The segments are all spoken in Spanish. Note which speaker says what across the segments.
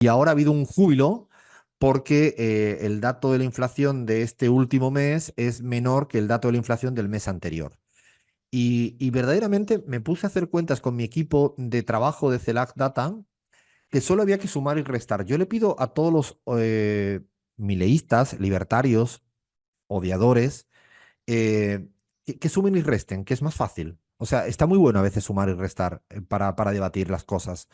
Speaker 1: Y ahora ha habido un júbilo porque el dato de la inflación de este último mes es menor que el dato de la inflación del mes anterior. Y verdaderamente me puse a hacer cuentas con mi equipo de trabajo de CELAC Data, que solo había que sumar y restar. Yo le pido a todos los mileístas, libertarios, odiadores, que sumen y resten, que es más fácil. O sea, está muy bueno a veces sumar y restar para debatir las cosas.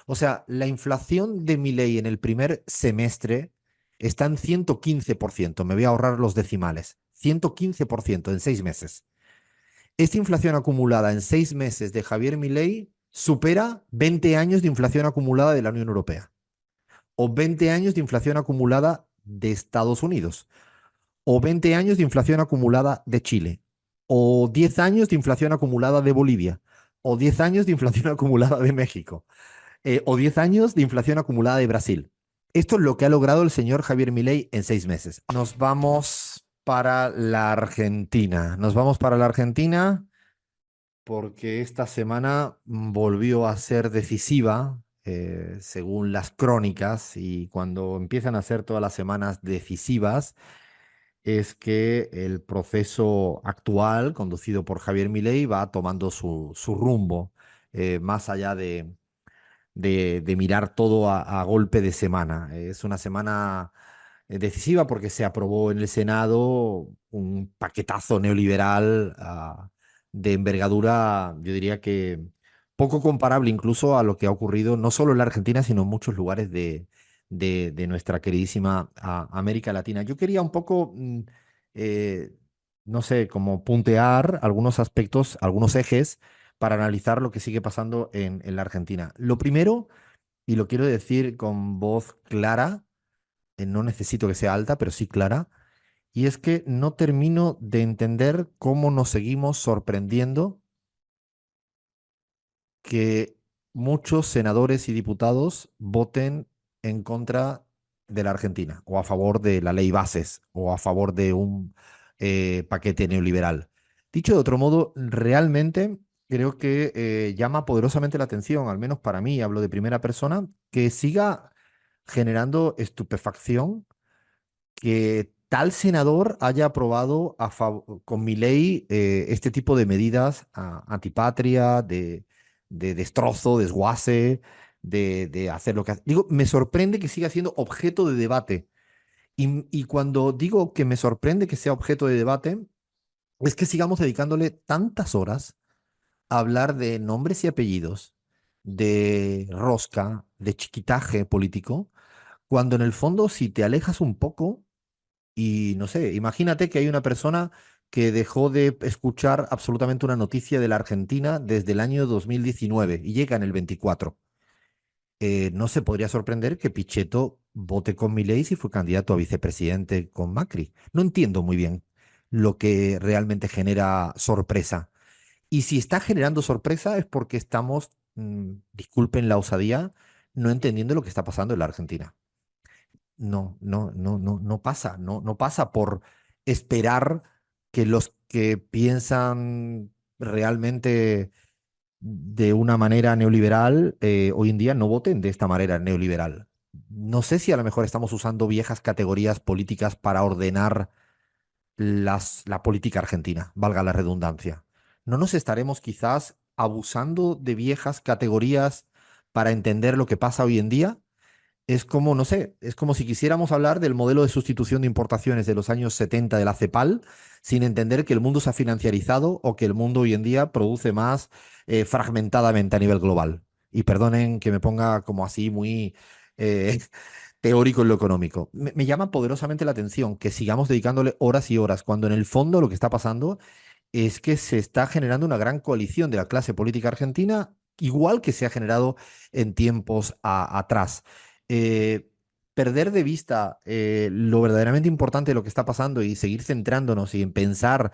Speaker 1: O sea, la inflación de Milei en el primer semestre está en 115%. Me voy a ahorrar los decimales. 115% en 6 meses. Esta inflación acumulada en 6 meses de Javier Milei supera 20 años de inflación acumulada de la Unión Europea, o 20 años de inflación acumulada de Estados Unidos, o 20 años de inflación acumulada de Chile, o 10 años de inflación acumulada de Bolivia, o 10 años de inflación acumulada de México, o 10 años de inflación acumulada de Brasil. Esto es lo que ha logrado el señor Javier Milei en 6 meses. Nos vamos para la Argentina. Nos vamos para la Argentina porque esta semana volvió a ser decisiva, según las crónicas, y cuando empiezan a ser todas las semanas decisivas, es que el proceso actual, conducido por Javier Milei, va tomando su rumbo, más allá de mirar todo a golpe de semana. Es una semana decisiva porque se aprobó en el Senado un paquetazo neoliberal de envergadura, yo diría que poco comparable incluso a lo que ha ocurrido no solo en la Argentina, sino en muchos lugares de nuestra queridísima América Latina. Yo quería un poco, eh, no sé, como puntear algunos aspectos, algunos ejes para analizar lo que sigue pasando en la Argentina. Lo primero, y lo quiero decir con voz clara, no necesito que sea alta, pero sí clara, y es que no termino de entender cómo nos seguimos sorprendiendo que muchos senadores y diputados voten en contra de la Argentina, o a favor de la ley bases, o a favor de un paquete neoliberal. Dicho de otro modo, realmente creo que llama poderosamente la atención, al menos para mí, hablo de primera persona, que siga generando estupefacción que tal senador haya aprobado con mi ley este tipo de medidas antipatria, de destrozo, desguace, de hacer lo que hace. Digo, me sorprende que siga siendo objeto de debate. Y cuando digo que me sorprende que sea objeto de debate, es que sigamos dedicándole tantas horas a hablar de nombres y apellidos, de rosca, de chiquitaje político, cuando en el fondo, si te alejas un poco, y no sé, imagínate que hay una persona que dejó de escuchar absolutamente una noticia de la Argentina desde el año 2019 y llega en el 24. No se podría sorprender que Pichetto vote con Milei si fue candidato a vicepresidente con Macri. No entiendo muy bien lo que realmente genera sorpresa. Y si está generando sorpresa es porque estamos, disculpen la osadía, no entendiendo lo que está pasando en la Argentina. No pasa, no pasa por esperar que los que piensan realmente de una manera neoliberal hoy en día no voten de esta manera neoliberal. No sé si a lo mejor estamos usando viejas categorías políticas para ordenar la política argentina, valga la redundancia. ¿No nos estaremos quizás abusando de viejas categorías para entender lo que pasa hoy en día? Es como, no sé, es como si quisiéramos hablar del modelo de sustitución de importaciones de los años 70 de la CEPAL, sin entender que el mundo se ha financiarizado o que el mundo hoy en día produce más fragmentadamente a nivel global. Y perdonen que me ponga como así muy eh, teórico en lo económico. Me llama poderosamente la atención que sigamos dedicándole horas y horas, cuando en el fondo lo que está pasando es que se está generando una gran coalición de la clase política argentina, igual que se ha generado en tiempos atrás. Eh, Perder de vista lo verdaderamente importante de lo que está pasando y seguir centrándonos y en pensar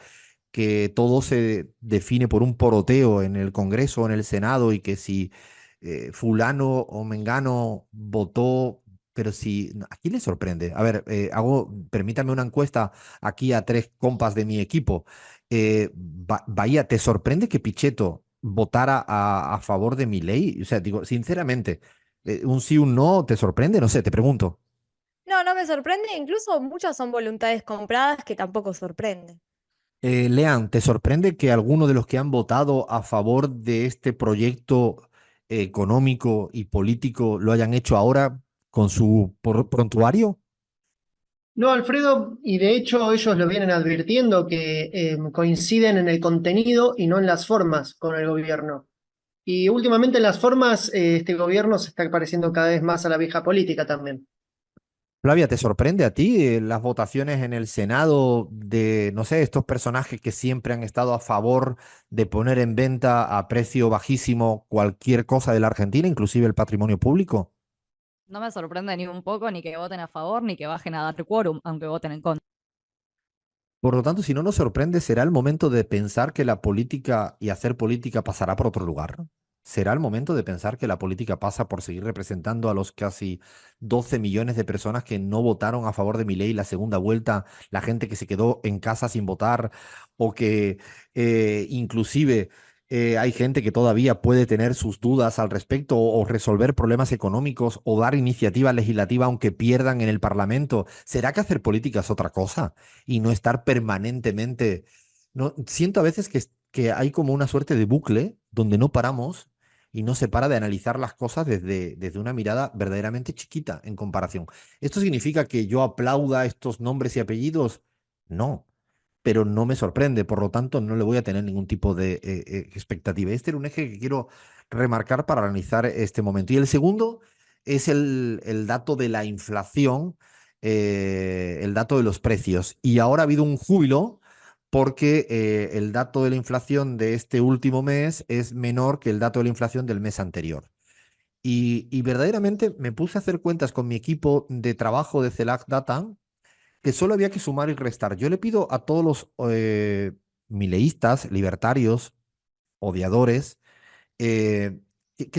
Speaker 1: que todo se define por un poroteo en el Congreso o en el Senado y que si fulano o mengano votó, pero si, ¿a quién le sorprende? A ver, permítame una encuesta aquí a tres compas de mi equipo. Bahía, ¿te sorprende que Pichetto votara a favor de mi ley? O sea, digo, sinceramente, Un sí, un no, ¿te sorprende? No sé, te pregunto.
Speaker 2: No, no me sorprende, incluso muchas son voluntades compradas que tampoco sorprende.
Speaker 1: Lean, ¿te sorprende que algunos de los que han votado a favor de este proyecto económico y político lo hayan hecho ahora con su prontuario?
Speaker 3: No, Alfredo, y de hecho ellos lo vienen advirtiendo que coinciden en el contenido y no en las formas con el gobierno. Y últimamente en las formas este gobierno se está pareciendo cada vez más a la vieja política también.
Speaker 1: Flavia, ¿te sorprende a ti las votaciones en el Senado de, no sé, estos personajes que siempre han estado a favor de poner en venta a precio bajísimo cualquier cosa de la Argentina, inclusive el patrimonio público?
Speaker 4: No me sorprende ni un poco ni que voten a favor ni que bajen a dar quórum, aunque voten en contra.
Speaker 1: Por lo tanto, si no nos sorprende, ¿será el momento de pensar que la política y hacer política pasará por otro lugar? ¿Será el momento de pensar que la política pasa por seguir representando a los casi 12 millones de personas que no votaron a favor de Milei la segunda vuelta, la gente que se quedó en casa sin votar o que inclusive hay gente que todavía puede tener sus dudas al respecto o resolver problemas económicos o dar iniciativa legislativa aunque pierdan en el Parlamento? ¿Será que hacer política es otra cosa? Y no estar permanentemente. No, siento a veces que hay como una suerte de bucle donde no paramos y no se para de analizar las cosas desde una mirada verdaderamente chiquita en comparación. ¿Esto significa que yo aplauda estos nombres y apellidos? No, pero no me sorprende, por lo tanto no le voy a tener ningún tipo de expectativa. Este era un eje que quiero remarcar para analizar este momento. Y el segundo es el dato de la inflación, el dato de los precios. Y ahora ha habido un júbilo porque el dato de la inflación de este último mes es menor que el dato de la inflación del mes anterior. Y verdaderamente me puse a hacer cuentas con mi equipo de trabajo de CELAC Data que solo había que sumar y restar. Yo le pido a todos los mileístas, libertarios, odiadores, que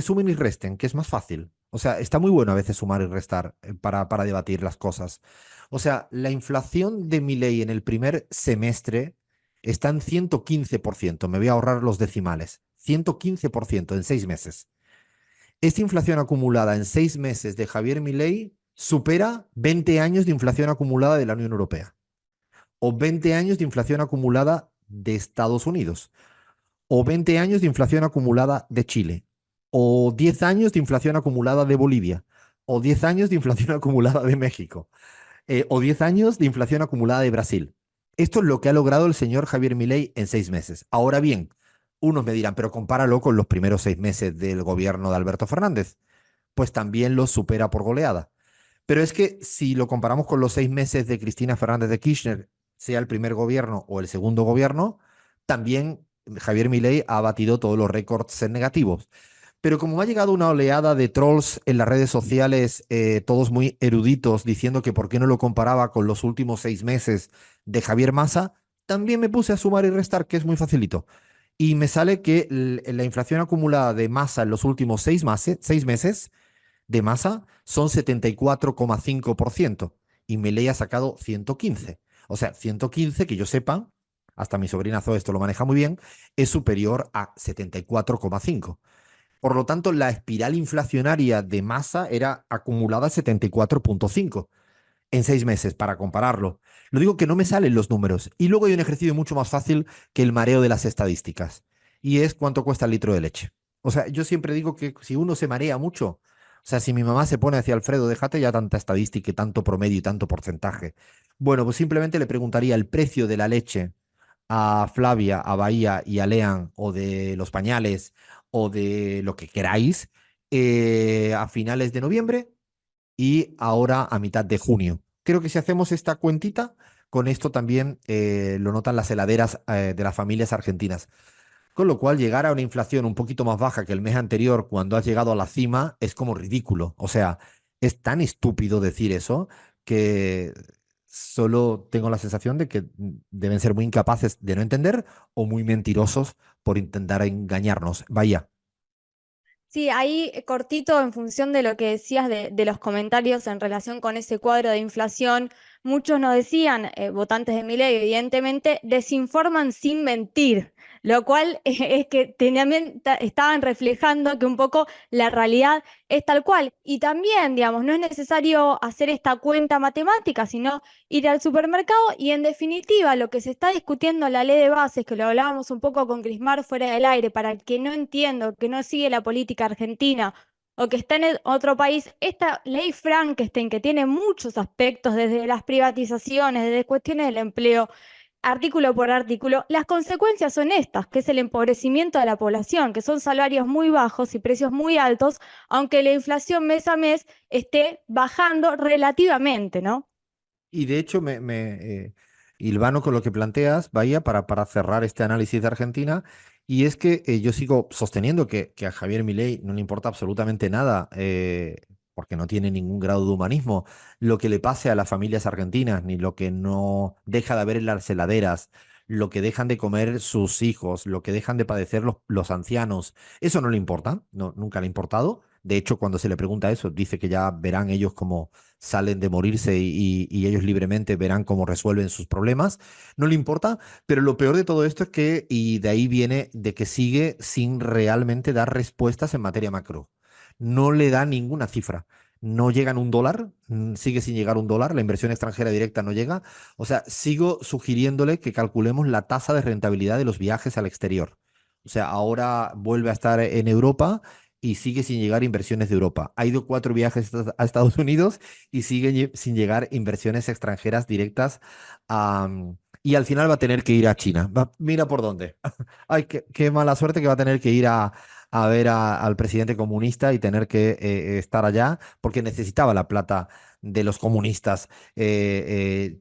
Speaker 1: sumen y resten, que es más fácil. O sea, está muy bueno a veces sumar y restar para debatir las cosas. O sea, la inflación de Milei en el primer semestre está en 115%. Me voy a ahorrar los decimales. 115% en 6 meses. Esta inflación acumulada en 6 meses de Javier Milei supera 20 años de inflación acumulada de la Unión Europea o 20 años de inflación acumulada de Estados Unidos, o 20 años de inflación acumulada de Chile, o 10 años de inflación acumulada de Bolivia, o 10 años de inflación acumulada de México, o 10 años de inflación acumulada de Brasil. Esto es lo que ha logrado el señor Javier Milei en 6 meses. Ahora bien, unos me dirán, pero compáralo con los primeros 6 meses del gobierno de Alberto Fernández. Pues también los supera por goleada. Pero es que si lo comparamos con los 6 meses de Cristina Fernández de Kirchner, sea el primer gobierno o el segundo gobierno, también Javier Milei ha batido todos los récords en negativos. Pero como me ha llegado una oleada de trolls en las redes sociales, todos muy eruditos, diciendo que por qué no lo comparaba con los últimos 6 meses de Javier Massa, también me puse a sumar y restar, que es muy facilito. Y me sale que la inflación acumulada de Massa en los últimos 6 meses de masa son 74,5% y Milei ha sacado 115. O sea, 115, que yo sepa, hasta mi sobrina Zoe esto lo maneja muy bien, es superior a 74,5. Por lo tanto, la espiral inflacionaria de masa era acumulada 74,5 en 6 meses, para compararlo. Lo digo que no me salen los números. Y luego hay un ejercicio mucho más fácil que el mareo de las estadísticas. Y es cuánto cuesta el litro de leche. O sea, yo siempre digo que si uno se marea mucho, o sea, si mi mamá se pone hacia Alfredo, déjate ya tanta estadística y tanto promedio y tanto porcentaje. Bueno, pues simplemente le preguntaría el precio de la leche a Flavia, a Bahía y a Lean, o de los pañales, o de lo que queráis, a finales de noviembre y ahora a mitad de junio. Creo que si hacemos esta cuentita, con esto también lo notan las heladeras de las familias argentinas. Con lo cual, llegar a una inflación un poquito más baja que el mes anterior cuando has llegado a la cima es como ridículo. O sea, es tan estúpido decir eso que solo tengo la sensación de que deben ser muy incapaces de no entender o muy mentirosos por intentar engañarnos. Vaya.
Speaker 2: Sí, ahí cortito en función de lo que decías de los comentarios en relación con ese cuadro de inflación, muchos nos decían, votantes de Milei, evidentemente, desinforman sin mentir, lo cual es que también estaban reflejando que un poco la realidad es tal cual. Y también, digamos, no es necesario hacer esta cuenta matemática, sino ir al supermercado y en definitiva lo que se está discutiendo en la ley de bases, que lo hablábamos un poco con Crismar fuera del aire, para el que no entiendo, que no sigue la política argentina o que está en otro país, esta ley Frankenstein, que tiene muchos aspectos, desde las privatizaciones, desde cuestiones del empleo, artículo por artículo, las consecuencias son estas, que es el empobrecimiento de la población, que son salarios muy bajos y precios muy altos, aunque la inflación mes a mes esté bajando relativamente, ¿no?
Speaker 1: Y de hecho, hilvano con lo que planteas, Bahía, para cerrar este análisis de Argentina, y es que yo sigo sosteniendo que a Javier Milei no le importa absolutamente nada, porque no tiene ningún grado de humanismo, lo que le pase a las familias argentinas, ni lo que no deja de haber en las heladeras, lo que dejan de comer sus hijos, lo que dejan de padecer los ancianos. Eso no le importa, no, nunca le ha importado. De hecho, cuando se le pregunta eso, dice que ya verán ellos cómo salen de morirse y ellos libremente verán cómo resuelven sus problemas. No le importa, pero lo peor de todo esto es que, y de ahí viene de que sigue sin realmente dar respuestas en materia macro. No le da ninguna cifra. No llegan un dólar, sigue sin llegar un dólar, la inversión extranjera directa no llega. O sea, sigo sugiriéndole que calculemos la tasa de rentabilidad de los viajes al exterior. O sea, ahora vuelve a estar en Europa y sigue sin llegar inversiones de Europa. Ha ido 4 viajes a Estados Unidos y sigue sin llegar inversiones extranjeras directas y al final va a tener que ir a China. Mira por dónde. Ay, qué mala suerte que va a tener que ir a ver al presidente comunista y tener que estar allá porque necesitaba la plata de los comunistas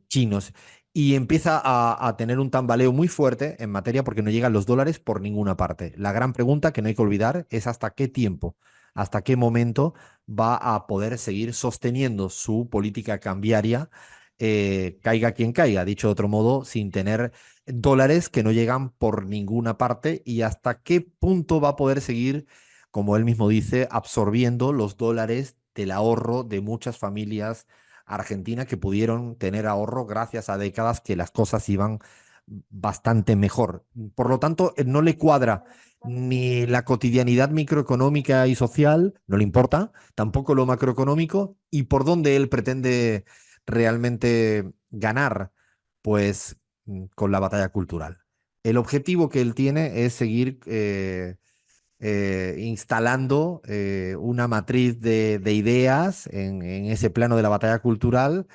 Speaker 1: chinos. Y empieza a tener un tambaleo muy fuerte en materia porque no llegan los dólares por ninguna parte. La gran pregunta que no hay que olvidar es hasta qué tiempo, hasta qué momento va a poder seguir sosteniendo su política cambiaria, caiga quien caiga, dicho de otro modo, sin tener dólares que no llegan por ninguna parte y hasta qué punto va a poder seguir, como él mismo dice, absorbiendo los dólares del ahorro de muchas familias argentinas que pudieron tener ahorro gracias a décadas que las cosas iban bastante mejor. Por lo tanto, no le cuadra ni la cotidianidad microeconómica y social, no le importa, tampoco lo macroeconómico y por dónde él pretende realmente ganar, pues con la batalla cultural. El objetivo que él tiene es seguir instalando una matriz de ideas en ese plano de la batalla cultural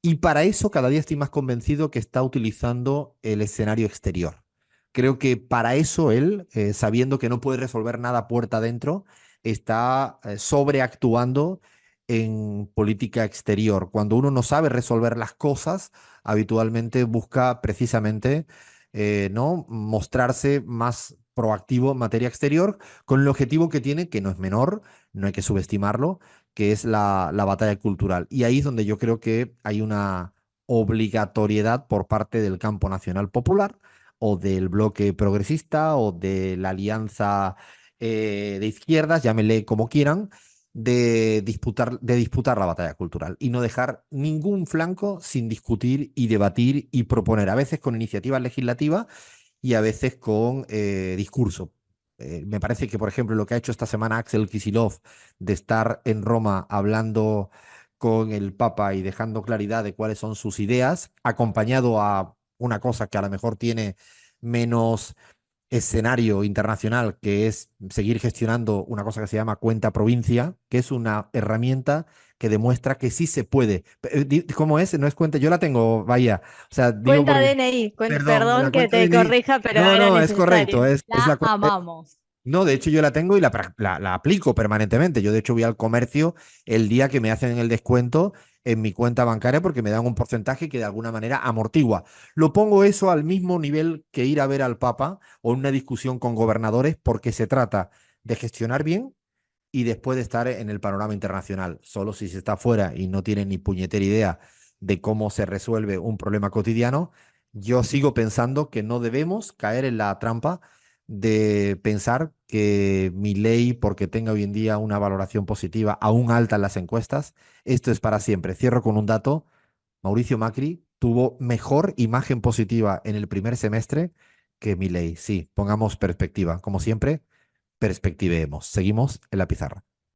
Speaker 1: y para eso cada día estoy más convencido que está utilizando el escenario exterior. Creo que para eso él, sabiendo que no puede resolver nada puerta adentro, está sobreactuando en política exterior. Cuando uno no sabe resolver las cosas, habitualmente busca precisamente ¿no? mostrarse más proactivo en materia exterior, con el objetivo que tiene, que no es menor, no hay que subestimarlo, que es la batalla cultural. Y ahí es donde yo creo que hay una obligatoriedad por parte del campo nacional popular o del bloque progresista o de la alianza de izquierdas, llámenle como quieran, de disputar la batalla cultural y no dejar ningún flanco sin discutir y debatir y proponer, a veces con iniciativas legislativas y a veces con discurso. Me parece que, por ejemplo, lo que ha hecho esta semana Axel Kicillof de estar en Roma hablando con el Papa y dejando claridad de cuáles son sus ideas, acompañado a una cosa que a lo mejor tiene menos escenario internacional, que es seguir gestionando una cosa que se llama cuenta provincia, que es una herramienta que demuestra que sí se puede. ¿Cómo es? No es cuenta, yo la tengo, vaya, o sea, digo
Speaker 2: Cuenta
Speaker 1: porque,
Speaker 2: DNI,
Speaker 1: perdón,
Speaker 2: perdón
Speaker 1: la
Speaker 2: que
Speaker 1: cuenta
Speaker 2: te
Speaker 1: DNI,
Speaker 2: corrija, pero
Speaker 1: no,
Speaker 2: era
Speaker 1: no, es correcto,
Speaker 2: necesario.
Speaker 1: es la
Speaker 4: La
Speaker 1: cuenta.
Speaker 4: amamos.
Speaker 1: No, de hecho yo la tengo y la aplico permanentemente. Yo de hecho voy al comercio el día que me hacen el descuento en mi cuenta bancaria porque me dan un porcentaje que de alguna manera amortigua. Lo pongo eso al mismo nivel que ir a ver al Papa o una discusión con gobernadores porque se trata de gestionar bien y después de estar en el panorama internacional. Solo si se está fuera y no tiene ni puñetera idea de cómo se resuelve un problema cotidiano, yo sigo pensando que no debemos caer en la trampa de pensar que mi ley, porque tenga hoy en día una valoración positiva aún alta en las encuestas, esto es para siempre. Cierro con un dato. Mauricio Macri tuvo mejor imagen positiva en el primer semestre que Milei. Sí, pongamos perspectiva. Como siempre, perspectivemos. Seguimos en la pizarra.